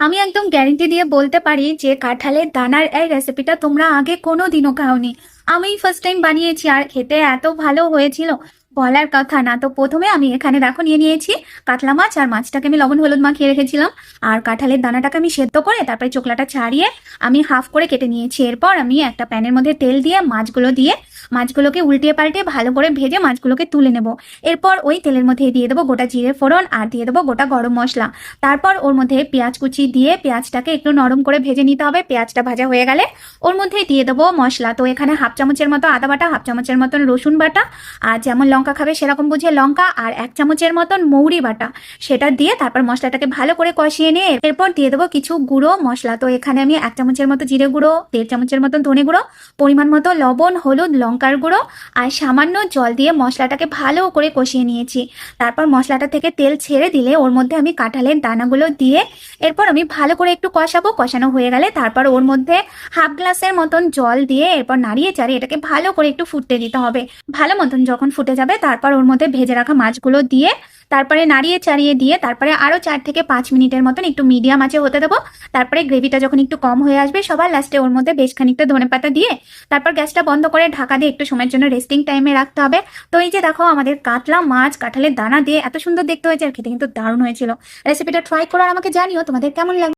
আমি একদম গ্যারেন্টি দিয়ে বলতে পারি যে কাঁঠালের দানার এই রেসিপিটা তোমরা আগে কোনোদিনও খাওনি। আমি ফার্স্ট টাইম বানিয়েছি আর খেতে এত ভালো হয়েছিল বলার কথা না। তো প্রথমে আমি এখানে দেখো নিয়ে নিয়েছি কাতলা মাছ, আর মাছটাকে আমি লবণ হলুদ মাখিয়ে রেখেছিলাম। আর কাঁঠালের দানাটাকে আমি সেদ্ধ করে তারপরে চোকলাটা ছাড়িয়ে আমি হাফ করে কেটে নিয়েছি। এরপর আমি একটা প্যানের মধ্যে তেল দিয়ে মাছগুলোকে উল্টিয়ে পাল্টে ভালো করে ভেজে মাছগুলোকে তুলে নেব। এরপর ওই তেলের মধ্যে দিয়ে দেবো গোটা জিরে ফোড়ন আর দিয়ে দেবো গোটা গরম মশলা। তারপর ওর মধ্যে পেঁয়াজ কুচি দিয়ে পেঁয়াজটাকে একটু নরম করে ভেজে নিতে হবে। পেঁয়াজটা ভাজা হয়ে গেলে ওর মধ্যে দিয়ে দেবো মশলা। তো এখানে হাফ চামচের মতো আদা বাটা, হাফ চামচের মতন রসুন বাটা, আর যেমন লঙ্কা খাবে সেরকম বুঝে লঙ্কা, আর 1 চামচের মতন মৌরি বাটা, সেটা দিয়ে তারপর মশলাটাকে ভালো করে কষিয়ে নিয়ে এরপর দিয়ে দেবো কিছু গুঁড়ো মশলা। তো এখানে আমি 1 চামচের মতো জিরে গুঁড়ো, 1.5 চামচের মতন ধনে গুঁড়ো, পরিমাণ মতো লবণ, হলুদ, লঙ্কার গুঁড়ো আর সামান্য জল দিয়ে মশলাটাকে ভালো করে কষিয়ে নিয়েছি। তারপর মশলাটা থেকে তেল ছেড়ে দিলে ওর মধ্যে আমি কাঁঠালের দানাগুলো দিয়ে এরপর আমি ভালো করে একটু কষাবো। কষানো হয়ে গেলে তারপর ওর মধ্যে হাফ গ্লাসের মতন জল দিয়ে এরপর নাড়িয়ে চাড়িয়ে এটাকে ভালো করে একটু ফুটতে দিতে হবে। ভালো মতন যখন ফুটে যাবে তারপর ওর মধ্যে ভেজে রাখা মাছগুলো দিয়ে তারপরে নাড়িয়ে চাড়িয়ে দিয়ে তারপরে আরো 4 থেকে 5 মিনিটের মতন একটু মিডিয়াম আঁচে হতে দেবো। তারপরে গ্রেভিটা যখন একটু কম হয়ে আসবে সবার লাস্টে ওর মধ্যে বেশ খানিকটা ধনেপাতা দিয়ে তারপর গ্যাসটা বন্ধ করে ঢাকা দিয়ে একটু সময়ের জন্য রেস্টিং টাইমে রাখতে হবে। তো এই যে দেখো আমাদের কাতলা মাছ কাঁঠালের দানা দিয়ে এত সুন্দর দেখতে হয়েছে, আর খেতে কিন্তু দারুণ হয়েছিল। রেসিপিটা ট্রাই করে আমাকে জানিও তোমাদের কেমন লাগে।